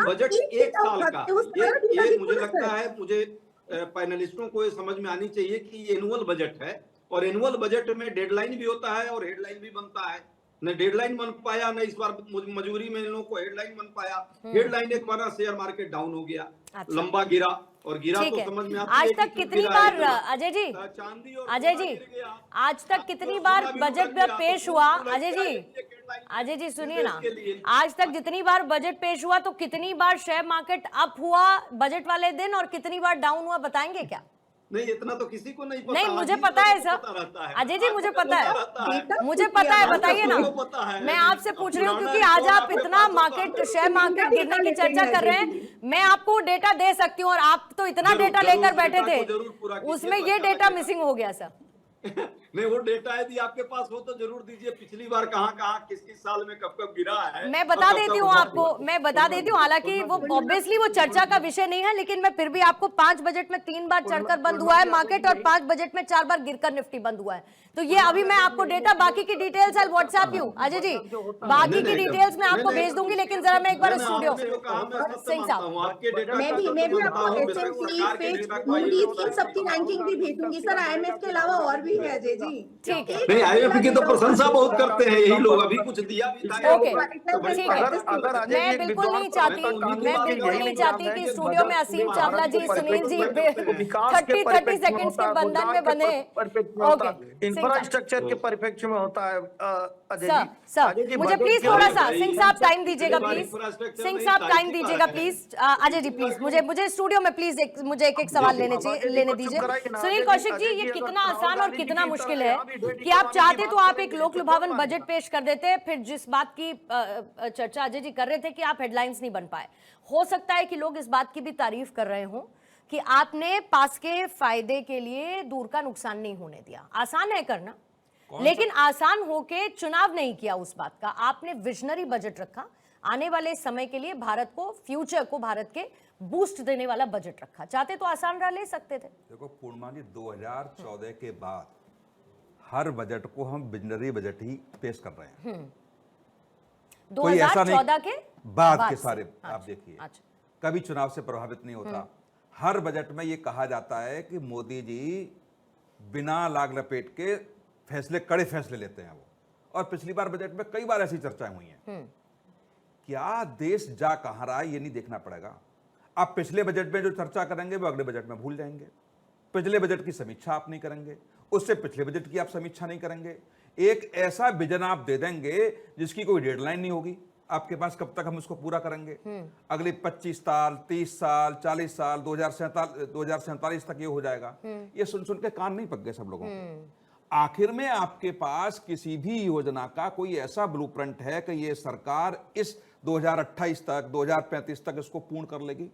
Budget एक साल का, ये मुझे लगता सर। है, मुझे पैनलिस्टों को ये समझ में आनी चाहिए कि ये एनुअल बजट है, और एनुअल बजट में डेडलाइन भी होता है और हेडलाइन भी बनता है। न डेडलाइन बन पाया, न इस बार मजबूरी में इन लोगों को हेडलाइन बन पाया। हेडलाइन एक बार शेयर मार्केट डाउन हो गया, अच्छा। लंबा गिरा, और गिरा ठीक तो है। समझ में आती आज है कि तक क्यों कितनी गिरा बार इतना। अजय जी, चांदी और अजय सोना जी, गिर गया, आज तक कितनी सोना बार भी बजट लुढ़क में गया, पेश तो हुआ, क्यों लुढ़क अजय गया, जी, ये भी एक headline है अजय जी इस सुनिए देश ना, के लिए। आज तक जितनी बार बजट पेश हुआ तो कितनी बार शेयर मार्केट अप हुआ बजट वाले दिन और कितनी बार डाउन हुआ, बताएंगे क्या? नहीं, इतना तो किसी को नहीं पता। नहीं, मुझे आज ही पता लोगों है को सर, पता रहता है, अजय जी आज मुझे तक पता होता है, रहता है। मुझे पता है, बताइए ना। सबको पता है, मैं आपसे पूछ रही हूँ क्योंकि पुराना आज रिकॉर्ड आप आपके इतना पास होता मार्केट, है। शेयर मार्केट गिरने की चर्चा कर रहे हैं, मैं आपको डेटा दे सकती हूँ और आप तो इतना डेटा लेकर बैठे थे, उसमें ये डेटा मिसिंग हो गया सर। नहीं, वो डेटा यदि आपके पास हो तो जरूर दीजिए, पिछली बार कहाँ किस किस साल में कब कब गिरा है। मैं बता देती हूँ आपको, मैं बता देती हूँ, हालांकि वो ऑब्वियसली वो चर्चा का विषय नहीं है, लेकिन मैं फिर भी आपको 5 बजट में 3 बार चढ़कर बंद हुआ है मार्केट और 5 बजट में 4 बार गिरकर निफ्टी बंद हुआ है। तो ये अभी मैं आपको डेटा, बाकी की details I WhatsApp you Ajay ji, बाकी की डिटेल्स मैं आपको भेज दूंगी, लेकिन जरा मैं एक बार स्टूडियो सिंह साहब, मैं भी आपको S&P, फिच, मूडीज की सबकी रैंकिंग भी भेजूंगी सर। IMF के अलावा और भी है अजय जी। ठीक है। नहीं, IMF की तो प्रशंसा बहुत करते हैं यही लोग, अभी कुछ दिया भी था। ओके, ठीक है। मैं बिल्कुल नहीं चाहती कि स्टूडियो में असीम चावला जी, सुनील जी 30 सेकंड्स के बंधन में बंधे। ओके, इंफ्रास्ट्रक्चर के परिप्रेक्ष्य में होता है अजय जी। सर मुझे प्लीज थोड़ा सा सिंह साहब टाइम दीजिएगा प्लीज, सिंह साहब टाइम दीजिएगा प्लीज। अजय जी प्लीज, मुझे स्टूडियो में प्लीज मुझे एक सवाल लेने दीजिए। सुनील कौशिक जी, ये कितना आसान और कितना मुश्किल है कि आप चाहते तो आप एक लोक लुभावन बजट पेश कर देते, फिर जिस बात की चर्चा अजय जी कर रहे थे कि आप हेडलाइंस नहीं बन पाए, हो सकता है कि लोग इस बात की भी तारीफ कर रहे हों कि आपने पास के फायदे के लिए दूर का नुकसान नहीं होने दिया। आसान है करना, लेकिन आसान होके चुनाव नहीं किया उस बात का। आपने विजनरी बजट रखा, आने वाले समय के लिए भारत को, फ्यूचर को भारत के बूस्ट देने वाला बजट रखा। चाहते तो आसान राह ले सकते थे। देखो पूर्णिमा जी, 2014 के बाद हर बजट को हम विजनरी बजट ही पेश कर रहे हैं। 2014 के बाद के सारे आप देखिए, अच्छा। कभी चुनाव से प्रभावित नहीं होता। हर बजट में ये कहा जाता है कि मोदी जी बिना लाग लपेट के फैसले, कड़े फैसले लेते हैं वो, और पिछली बार बजट में कई बार ऐसी चर्चाएं हुई हैं। क्या देश जा कहां रहा है ये नहीं देखना पड़ेगा। आप पिछले बजट में जो चर्चा करेंगे वो अगले बजट में भूल जाएंगे। पिछले बजट की समीक्षा आप नहीं करेंगे, उससे पिछले बजट की आप समीक्षा नहीं करेंगे। एक ऐसा विजन आप दे देंगे जिसकी कोई डेडलाइन नहीं होगी आपके पास, कब तक हम उसको पूरा करेंगे। अगले 25 साल, 30 साल, 40 साल, 2047 तक ये हो जाएगा। ये सुन के कान नहीं पक गए सब लोगों के। आखिर में आपके पास किसी भी योजना का कोई ऐसा ब्लूप्रिंट है कि ये सरकार इस 2028 तक, 2035 तक इसको पूर्ण कर लेगी।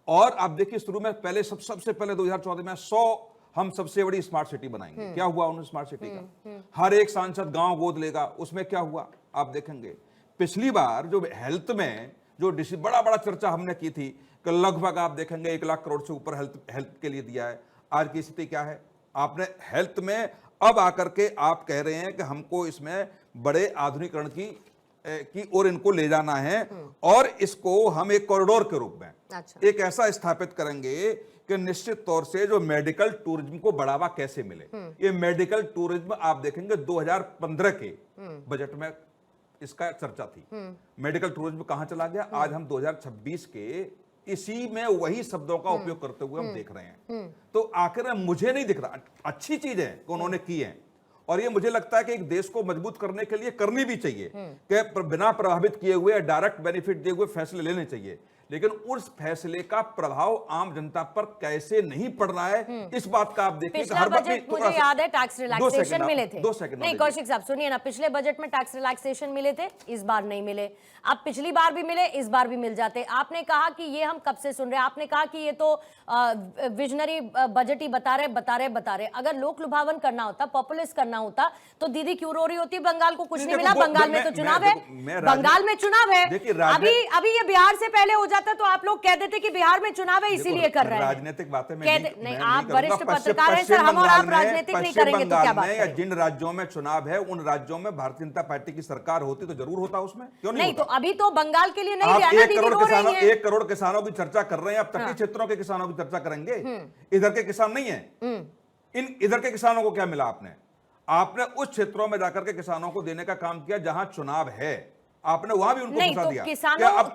और आप देखिए, शुरू में पहले सबसे पहले 2014 में 100 हम सबसे बड़ी स्मार्ट सिटी बनाएंगे। क्या हुआ उन स्मार्ट सिटी का? हर एक सांसद गांव गोद लेगा, उसमें क्या हुआ आप देखेंगे। पिछली बार जो हेल्थ में जो बड़ा चर्चा हमने की थी कि लगभग आप देखेंगे 1 लाख करोड़ से ऊपर हेल्थ के लिए दिया है। आज की स्थिति क्या है? आपने हेल्थ में अब आकर के आप कह रहे हैं कि हमको इसमें बड़े आधुनिकीकरण की ओर इनको ले जाना है, और इसको हम एक कॉरिडोर के रूप में एक ऐसा स्थापित करेंगे कि निश्चित तौर से जो मेडिकल टूरिज्म को बढ़ावा कैसे मिले। ये मेडिकल टूरिज्म आप देखेंगे 2015 के बजट में इसका चर्चा थी। मेडिकल टूरिज्म कहां चला गया? आज हम 2026 के इसी में वही शब्दों का उपयोग करते हुए हम देख रहे हैं। तो आखिर में मुझे नहीं दिख रहा, अच्छी चीज है कि उन्होंने की है, और ये मुझे लगता है कि एक देश को मजबूत करने के लिए करनी भी चाहिए कि बिना प्रभावित किए हुए, डायरेक्ट बेनिफिट दिए हुए फैसले लेने चाहिए। लेकिन उस फैसले का प्रभाव आम जनता पर कैसे नहीं पड़ रहा है, इस बात का आप देखिए। पिछला बजट मुझे याद है टैक्स रिलैक्सेशन मिले थे। 2 सेकंड नहीं कौशिक साहब सुनिए ना, पिछले बजट में टैक्स रिलैक्सेशन मिले थे, इस बार नहीं मिले। अब पिछली बार भी मिले, इस बार भी मिल जाते। आपने कहा कि ये हम कब से सुन रहे हैं, आपने कहा कि ये तो विजनरी बजट ही बता रहे। अगर लोक लुभावन करना होता, पॉपुलिस्ट करना होता, तो दीदी क्यों रो रही होती बंगाल को कुछ नहीं मिला? बंगाल में तो चुनाव है, बंगाल में चुनाव है। अभी ये बिहार से पहले हो जाता जाता तो आप लोग कह देते कि बिहार में चुनाव है इसीलिए कर रहे हैं। राजनीतिक बातें नहीं, आप वरिष्ठ पत्रकार हैं सर, हम और आप राजनीतिक नहीं करेंगे तो क्या बात है? जिन राज्यों में चुनाव है उन राज्यों में भारतीय जनता पार्टी की सरकार होती तो जरूर होता, उसमें क्यों नहीं तो होता? अभी तो बंगाल के लिए नहीं दिया आप ना, 1 करोड़ किसानों की चर्चा कर रहे हैं, अब तटीय क्षेत्रों के किसानों की चर्चा करेंगे। इधर के किसान नहीं है। इधर के किसानों को क्या मिला? आपने उस क्षेत्रों में जाकर के किसानों को देने का काम किया जहां चुनाव है, आपने वहां भी उनको फंसा दिया।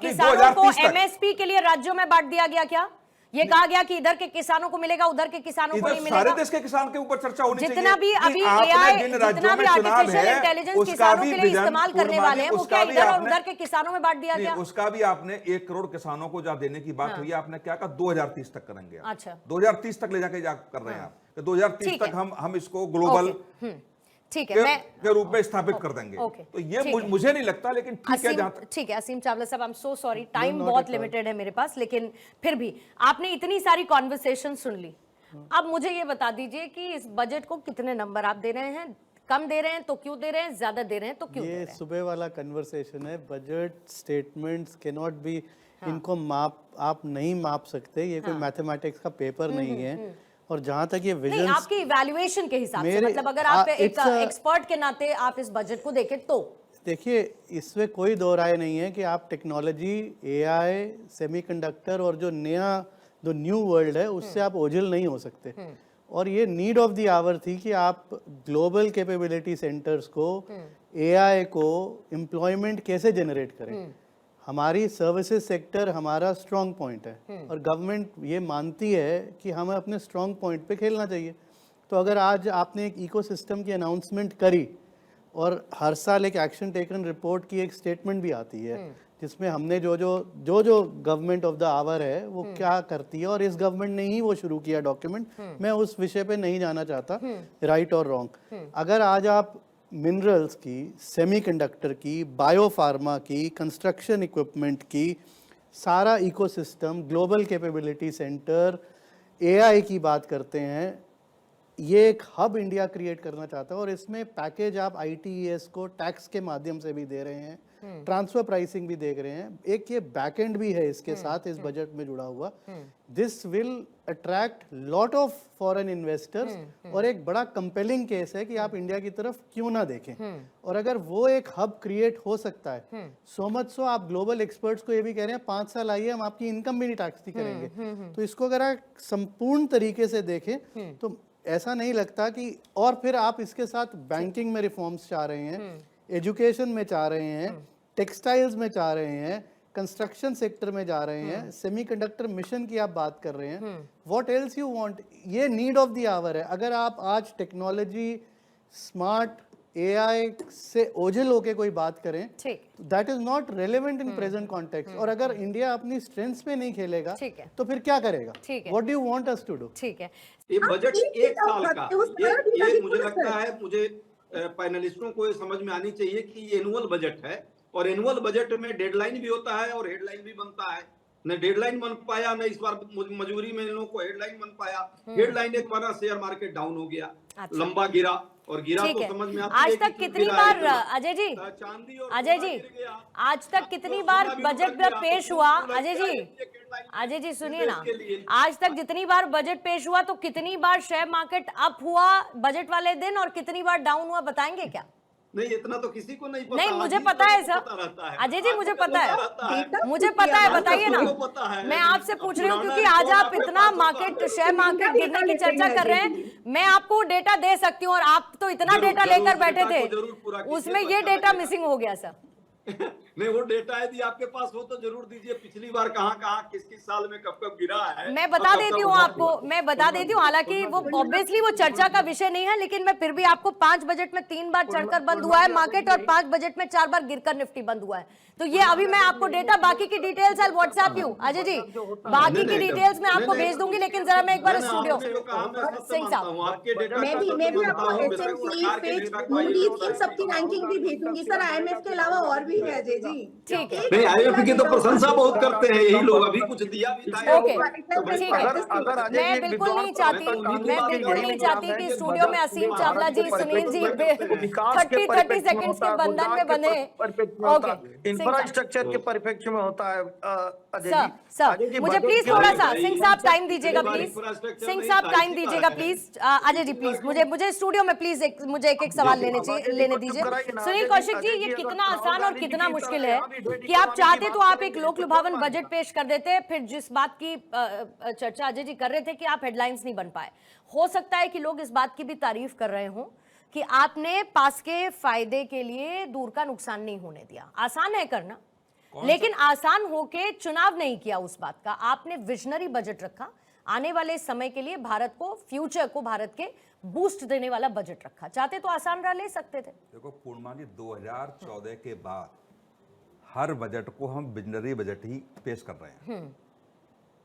किसानों को एमएसपी के लिए राज्यों में बांट दिया गया क्या? ये कहा गया कि इधर के किसानों को मिलेगा, उधर के किसानों को नहीं मिलेगा। सारे देश के किसान के ऊपर चर्चा होनी चाहिए। जितना भी अभी एआई, जितना भी आर्टिफिशियल इंटेलिजेंस किसानों के लिए इस्तेमाल करने वाले हैं, वो क्या इधर और उधर के किसानों में बांट दिया गया? उसका भी आपने 1 करोड़ किसानों को जहां देने की बात हुई, आपने क्या कहा 2030 तक करेंगे। अच्छा, 2030 तक ले जाके कर रहे हैं आप, 2030 तक हम इसको ग्लोबल ठीक है के रूप में स्थापित कर देंगे। तो ये मुझे नहीं लगता, लेकिन ठीक है जहां तक। ठीक है असीम चावला साहब, I am so sorry, time बहुत लिमिटेड है मेरे पास, लेकिन फिर भी आपने इतनी सारी कॉन्वर्सेशन सुन ली। अब मुझे ये बता दीजिए कि इस बजट को कितने नंबर आप दे रहे हैं? कम दे रहे हैं तो क्यों दे रहे हैं, ज्यादा दे रहे हैं तो क्यों दे रहे हैं? ये सुबह वाला कन्वर्सेशन है। Budget statements can not be, इनको आप नहीं माप सकते। ये कोई मैथमेटिक्स का पेपर नहीं है। और जहां तक ये विजन, नहीं, आपकी इवैल्यूएशन के हिसाब से, मतलब अगर आप एक एक्सपर्ट के नाते आप इस बजट को देखें तो देखिए, इसमें कोई दो राय नहीं है कि आप टेक्नोलॉजी, एआई, सेमीकंडक्टर और जो न्यू वर्ल्ड है उससे आप ओझल नहीं हो सकते। और ये नीड ऑफ द आवर थी कि आप ग्लोबल कैपेबिलिटी सेंटर्स को, एआई को एम्प्लॉयमेंट कैसे जनरेट करें। हमारी सर्विसेज सेक्टर हमारा स्ट्रॉन्ग पॉइंट है और गवर्नमेंट ये मानती है कि हमें अपने स्ट्रॉन्ग पॉइंट पे खेलना चाहिए। तो अगर आज आपने एक इकोसिस्टम की अनाउंसमेंट करी और हर साल एक एक्शन टेकन रिपोर्ट की एक स्टेटमेंट भी आती है जिसमें हमने जो गवर्नमेंट ऑफ द आवर है वो क्या करती है, और इस गवर्नमेंट ने ही वो शुरू किया डॉक्यूमेंट। मैं उस विषय पे नहीं जाना चाहता राइट और रॉन्ग। अगर आज आप मिनरल्स की, सेमीकंडक्टर की, बायोफार्मा की, कंस्ट्रक्शन इक्विपमेंट की, सारा ecosystem, global capability centre, AI की बात करते हैं, ये एक हब इंडिया क्रिएट करना चाहता है। और इसमें पैकेज आप आईटीईएस को टैक्स के माध्यम से भी दे रहे हैं, ट्रांसफर प्राइसिंग भी देख रहे हैं, एक ये बैकएंड भी है इसके साथ इस बजट में जुड़ा हुआ। This will attract lot of foreign investors और एक बड़ा कंपेलिंग केस है कि आप इंडिया की तरफ क्यों ना देखें। और अगर वो एक हब क्रिएट हो सकता है, सो मच सो आप ग्लोबल एक्सपर्ट्स को ये भी कह रहे हैं 5 साल आइए, हम आपकी इनकम भी नहीं टैक्स करेंगे। तो इसको अगर आप संपूर्ण तरीके से देखें तो ऐसा नहीं लगता कि, और फिर आप इसके साथ बैंकिंग में रिफॉर्म्स चाह रहे हैं, एजुकेशन में चाह रहे हैं, टेक्सटाइल्स में चाह रहे हैं, कंस्ट्रक्शन सेक्टर में जा रहे हैं, सेमीकंडक्टर मिशन की आप बात कर रहे हैं। What else you want? ये नीड ऑफ द आवर है। अगर आप आज टेक्नोलॉजी, स्मार्ट एआई से ओझल होके कोई बात करें, that is not relevant in present context. और अगर इंडिया अपनी स्ट्रेंथ्स पे नहीं खेलेगा तो फिर क्या करेगा? What do you want us to do? ठीक है, ये बजट 1 साल का, ये मुझे लगता है, मुझे पैनलिस्टों को ये समझ में आनी चाहिए कि ये एनुअल बजट है और एनुअल बजट में डेडलाइन भी होता है और हेडलाइन भी बनता है। न डेडलाइन बन पाया, न इस बार मजबूरी में इन लोगों को हेडलाइन बन पाया। हेडलाइन एक बार शेयर मार्केट डाउन हो गया, लंबा गिरा, और गिरा तो समझ में आता है। आज तक कितनी बार अजय जी, आज तक कितनी बार बजट पेश हुआ? अजय जी सुनिए ना, आज तक जितनी बार बजट पेश हुआ तो कितनी बार शेयर मार्केट अप हुआ बजट वाले दिन और कितनी बार डाउन हुआ, बताएंगे क्या? नहीं, इतना तो किसी को नहीं पता। नहीं, मुझे पता है सर, अजय जी मुझे पता है, मुझे पता है, बताइए ना। मैं आपसे पूछ रही हूँ क्योंकि आज आप इतना मार्केट, शेयर मार्केट गिरने की चर्चा कर रहे हैं। मैं आपको डेटा दे सकती हूँ और आप तो इतना डेटा लेकर बैठे थे, उसमें ये डेटा मिसिंग हो गया सर। नहीं, वो डेटा यदि आपके पास हो तो जरूर दीजिए। पिछली बार कहाँ किस साल में कब गिरा है, मैं बता देती हूँ आपको, मैं बता देती हूँ। हालांकि वो ऑब्वियसली वो चर्चा का विषय नहीं है, लेकिन मैं फिर भी आपको 5 बजट में 3 बार चढ़कर बंद हुआ है मार्केट और 5 बजट में 4 बार गिरकर निफ्टी बंद हुआ है। तो ये अभी मैं आपको डेटा, बाकी की details I WhatsApp you Ajay ji, बाकी की डिटेल्स मैं आपको भेज दूंगी। लेकिन जरा मैं एक बार स्टूडियो सिंह साहब, मैं भी आपको S&P, फिच, मूडीज की सबकी रैंकिंग भी भेजूंगी सर। IMF के अलावा और भी भी है अजय जी। ठीक है। नहीं, IMF की तो प्रशंसा बहुत करते हैं यही लोग, अभी कुछ दिया भी था। ओके, तो भाई, ठीक है। अगर अजय मैं जी बिल्कुल नहीं विद्वान चाहती, तो उन्हीं की मैं बात बिल्कुल यही नहीं निकला चाहती है कि कि स्टूडियो में असीम चावला जी, सुनील जी विकास के 30 परिप्रेक्ष्य में सेकंड्स होता के है, बंधन में बने। ओके, इंफ्रास्ट्रक्चर के परिप्रेक्ष्य में होता है अजय सर, जी। सर, अजय जी, मुझे बजट प्लीज के थोड़ा लिए सा भाई, सिंह साहब टाइम दीजिएगा इतनी बार प्लीज। इंफ्रास्ट्रक्चर सिंह नहीं साहब था, टाइम इसी दीजिएगा बार है। प्लीज। अजय जी प्लीज, मुझे स्टूडियो में प्लीज मुझे एक सवाल लेने दीजिए। सुनील कौशिक जी, ये कितना आसान और कितना मुश्किल है कि आप चाहते तो आप एक लोक लुभावन बजट पेश कर देते, फिर जिस बात की चर्चा अजय जी कर रहे थे कि आप हेडलाइंस नहीं बन पाए। हो सकता है कि लोग इस बात की भी तारीफ कर रहे हों कि आपने पास के फायदे के लिए दूर का नुकसान नहीं होने दिया। आसान है करना, लेकिन आसान होके चुनाव नहीं किया उस बात का। आपने विजनरी बजट रखा, आने वाले समय के लिए भारत को, फ्यूचर को भारत के बूस्ट देने वाला बजट रखा। चाहते तो आसान राह ले सकते थे। देखो पूर्णिमा जी, 2014 के बाद हर बजट को हम विजनरी बजट ही पेश कर रहे हैं।